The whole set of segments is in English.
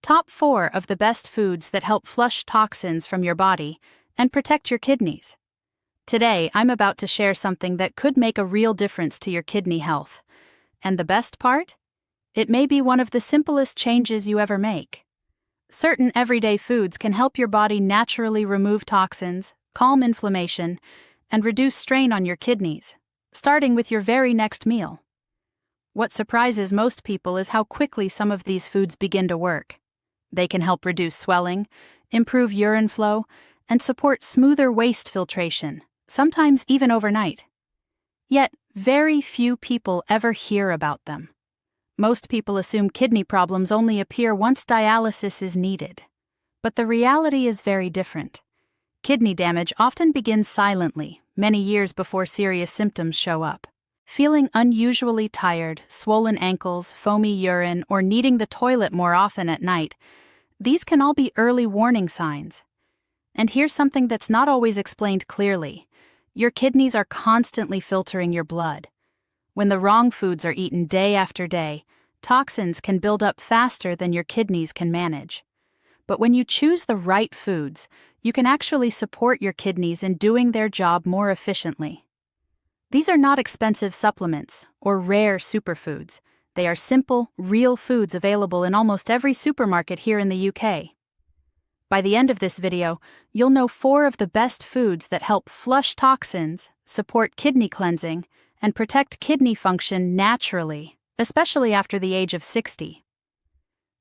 Top 4 of the best foods that help flush toxins from your body and protect your kidneys. Today, I'm about to share something that could make a real difference to your kidney health. And the best part? It may be one of the simplest changes you ever make. Certain everyday foods can help your body naturally remove toxins, calm inflammation, and reduce strain on your kidneys, starting with your very next meal. What surprises most people is how quickly some of these foods begin to work. They can help reduce swelling, improve urine flow, and support smoother waste filtration, sometimes even overnight. Yet, very few people ever hear about them. Most people assume kidney problems only appear once dialysis is needed. But the reality is very different. Kidney damage often begins silently, many years before serious symptoms show up. Feeling unusually tired, swollen ankles, foamy urine, or needing the toilet more often at night, these can all be early warning signs. And here's something that's not always explained clearly. Your kidneys are constantly filtering your blood. When the wrong foods are eaten day after day, toxins can build up faster than your kidneys can manage. But when you choose the right foods, you can actually support your kidneys in doing their job more efficiently. These are not expensive supplements or rare superfoods. They are simple, real foods available in almost every supermarket here in the UK. By the end of this video, you'll know 4 of the best foods that help flush toxins, support kidney cleansing, and protect kidney function naturally, especially after the age of 60.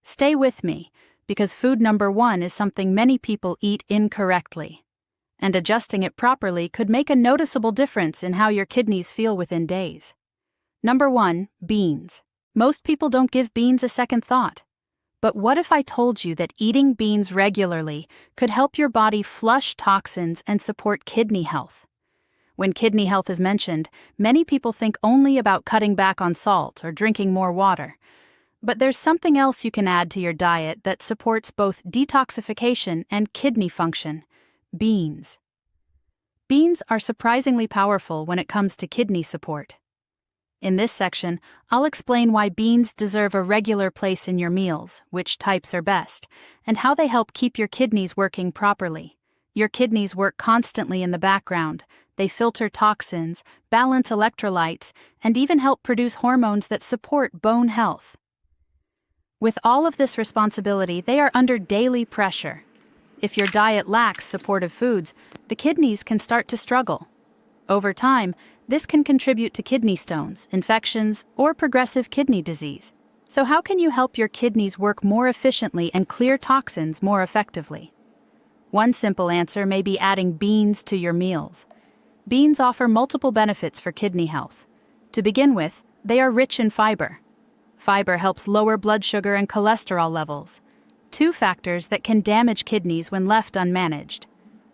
Stay with me, because food number 1 is something many people eat incorrectly. And adjusting it properly could make a noticeable difference in how your kidneys feel within days. Number 1, beans. Most people don't give beans a second thought. But what if I told you that eating beans regularly could help your body flush toxins and support kidney health? When kidney health is mentioned, many people think only about cutting back on salt or drinking more water. But there's something else you can add to your diet that supports both detoxification and kidney function: beans. Beans are surprisingly powerful when it comes to kidney support. In this section, I'll explain why beans deserve a regular place in your meals, which types are best, and how they help keep your kidneys working properly. Your kidneys work constantly in the background. They filter toxins, balance electrolytes, and even help produce hormones that support bone health. With all of this responsibility, they are under daily pressure. If your diet lacks supportive foods, the kidneys can start to struggle. Over time, this can contribute to kidney stones, infections, or progressive kidney disease. So how can you help your kidneys work more efficiently and clear toxins more effectively? One simple answer may be adding beans to your meals. Beans offer multiple benefits for kidney health. To begin with, they are rich in fiber. Fiber helps lower blood sugar and cholesterol levels, 2 factors that can damage kidneys when left unmanaged.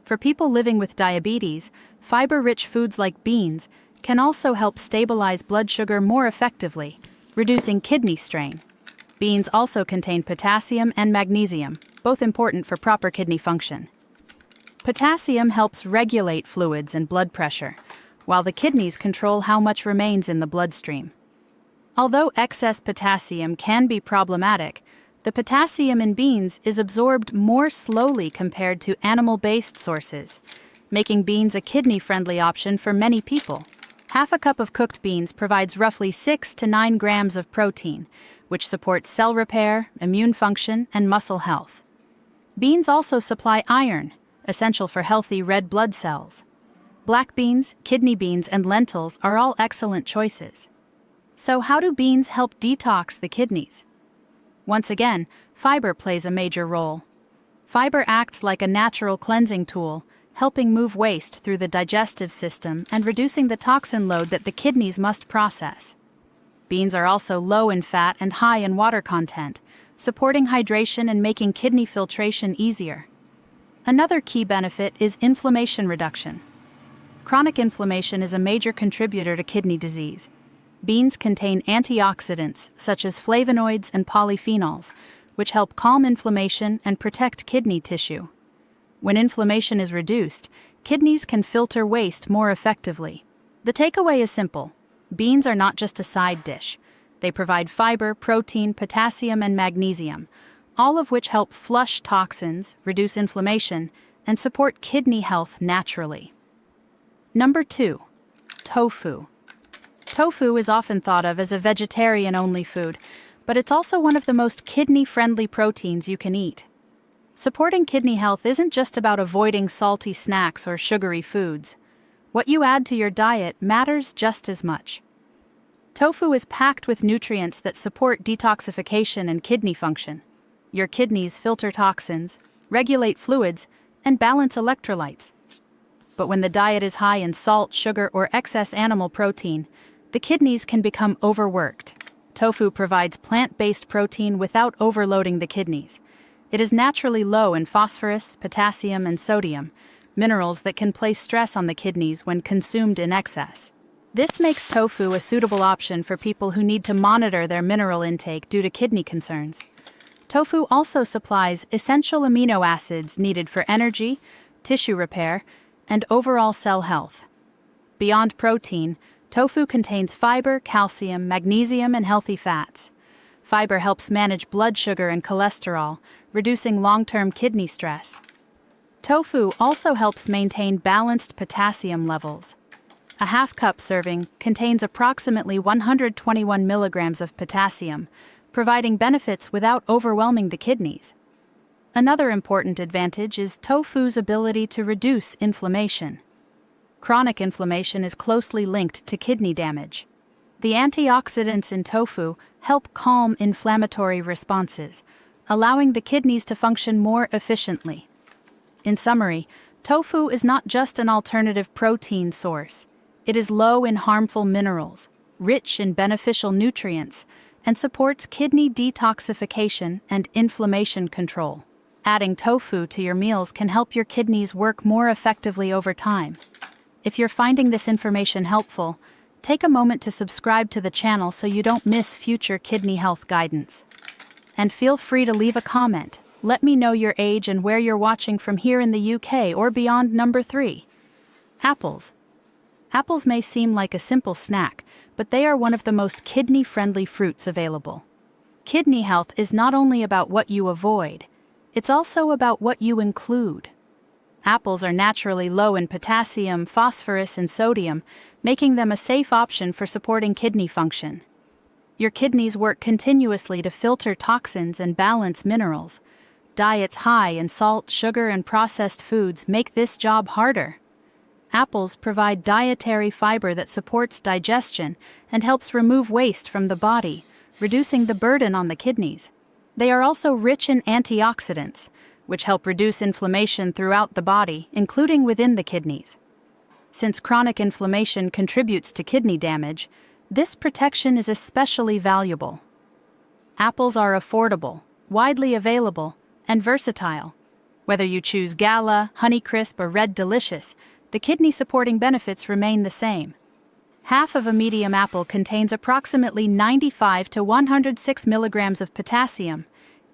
For people living with diabetes, fiber-rich foods like beans can also help stabilize blood sugar more effectively, reducing kidney strain. Beans also contain potassium and magnesium, both important for proper kidney function. Potassium helps regulate fluids and blood pressure, while the kidneys control how much remains in the bloodstream. Although excess potassium can be problematic, the potassium in beans is absorbed more slowly compared to animal-based sources, making beans a kidney-friendly option for many people. Half a cup of cooked beans provides roughly 6 to 9 grams of protein, which supports cell repair, immune function, and muscle health. Beans also supply iron, essential for healthy red blood cells. Black beans, kidney beans, and lentils are all excellent choices. So how do beans help detox the kidneys? Once again, fiber plays a major role. Fiber acts like a natural cleansing tool, helping move waste through the digestive system and reducing the toxin load that the kidneys must process. Beans are also low in fat and high in water content, supporting hydration and making kidney filtration easier. Another key benefit is inflammation reduction. Chronic inflammation is a major contributor to kidney disease. Beans contain antioxidants such as flavonoids and polyphenols, which help calm inflammation and protect kidney tissue. When inflammation is reduced, kidneys can filter waste more effectively. The takeaway is simple. Beans are not just a side dish. They provide fiber, protein, potassium, and magnesium, all of which help flush toxins, reduce inflammation, and support kidney health naturally. Number 2. Tofu. Tofu is often thought of as a vegetarian-only food, but it's also one of the most kidney-friendly proteins you can eat. Supporting kidney health isn't just about avoiding salty snacks or sugary foods. What you add to your diet matters just as much. Tofu is packed with nutrients that support detoxification and kidney function. Your kidneys filter toxins, regulate fluids, and balance electrolytes. But when the diet is high in salt, sugar, or excess animal protein, the kidneys can become overworked. Tofu provides plant-based protein without overloading the kidneys. It is naturally low in phosphorus, potassium, and sodium, minerals that can place stress on the kidneys when consumed in excess. This makes tofu a suitable option for people who need to monitor their mineral intake due to kidney concerns. Tofu also supplies essential amino acids needed for energy, tissue repair, and overall cell health. Beyond protein, tofu contains fiber, calcium, magnesium, and healthy fats. Fiber helps manage blood sugar and cholesterol, reducing long-term kidney stress. Tofu also helps maintain balanced potassium levels. A half-cup serving contains approximately 121 milligrams of potassium, providing benefits without overwhelming the kidneys. Another important advantage is tofu's ability to reduce inflammation. Chronic inflammation is closely linked to kidney damage. The antioxidants in tofu help calm inflammatory responses, allowing the kidneys to function more efficiently. In summary, tofu is not just an alternative protein source. It is low in harmful minerals, rich in beneficial nutrients, and supports kidney detoxification and inflammation control. Adding tofu to your meals can help your kidneys work more effectively over time. If you're finding this information helpful, take a moment to subscribe to the channel so you don't miss future kidney health guidance. And feel free to leave a comment. Let me know your age and where you're watching from here in the UK or beyond. Number 3. Apples. Apples may seem like a simple snack, but they are one of the most kidney-friendly fruits available. Kidney health is not only about what you avoid, it's also about what you include. Apples are naturally low in potassium, phosphorus, and sodium, making them a safe option for supporting kidney function. Your kidneys work continuously to filter toxins and balance minerals. Diets high in salt, sugar, and processed foods make this job harder. Apples provide dietary fiber that supports digestion and helps remove waste from the body, reducing the burden on the kidneys. They are also rich in antioxidants, which help reduce inflammation throughout the body, including within the kidneys. Since chronic inflammation contributes to kidney damage, this protection is especially valuable. Apples are affordable, widely available, and versatile. Whether you choose Gala, Honeycrisp, or Red Delicious, the kidney-supporting benefits remain the same. Half of a medium apple contains approximately 95 to 106 milligrams of potassium,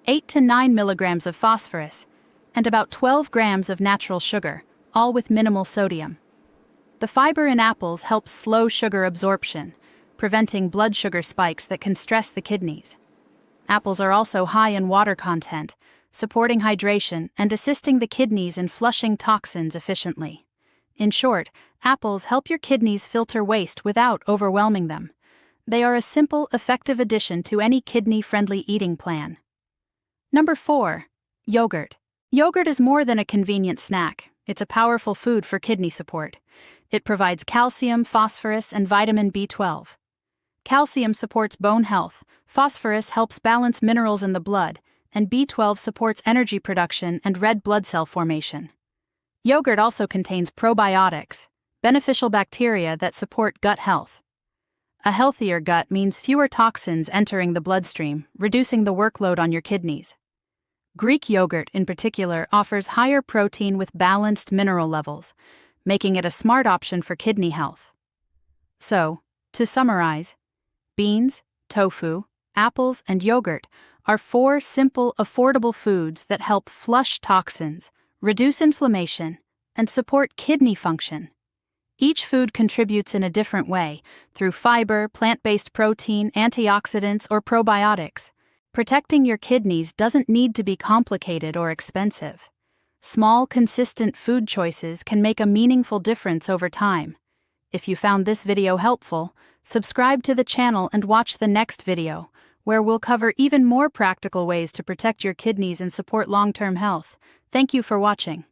8 to 9 milligrams of phosphorus, and about 12 grams of natural sugar, all with minimal sodium. The fiber in apples helps slow sugar absorption, preventing blood sugar spikes that can stress the kidneys. Apples are also high in water content, supporting hydration and assisting the kidneys in flushing toxins efficiently. In short, apples help your kidneys filter waste without overwhelming them. They are a simple, effective addition to any kidney-friendly eating plan. Number 4. Yogurt. Yogurt is more than a convenient snack. It's a powerful food for kidney support. It provides calcium, phosphorus, and vitamin B12. Calcium supports bone health, phosphorus helps balance minerals in the blood, and B12 supports energy production and red blood cell formation. Yogurt also contains probiotics, beneficial bacteria that support gut health. A healthier gut means fewer toxins entering the bloodstream, reducing the workload on your kidneys. Greek yogurt, in particular, offers higher protein with balanced mineral levels, making it a smart option for kidney health. So, to summarize, beans, tofu, apples, and yogurt are 4 simple, affordable foods that help flush toxins, reduce inflammation, and support kidney function. Each food contributes in a different way, through fiber, plant-based protein, antioxidants, or probiotics. Protecting your kidneys doesn't need to be complicated or expensive. Small, consistent food choices can make a meaningful difference over time. If you found this video helpful, subscribe to the channel and watch the next video, where we'll cover even more practical ways to protect your kidneys and support long-term health. Thank you for watching.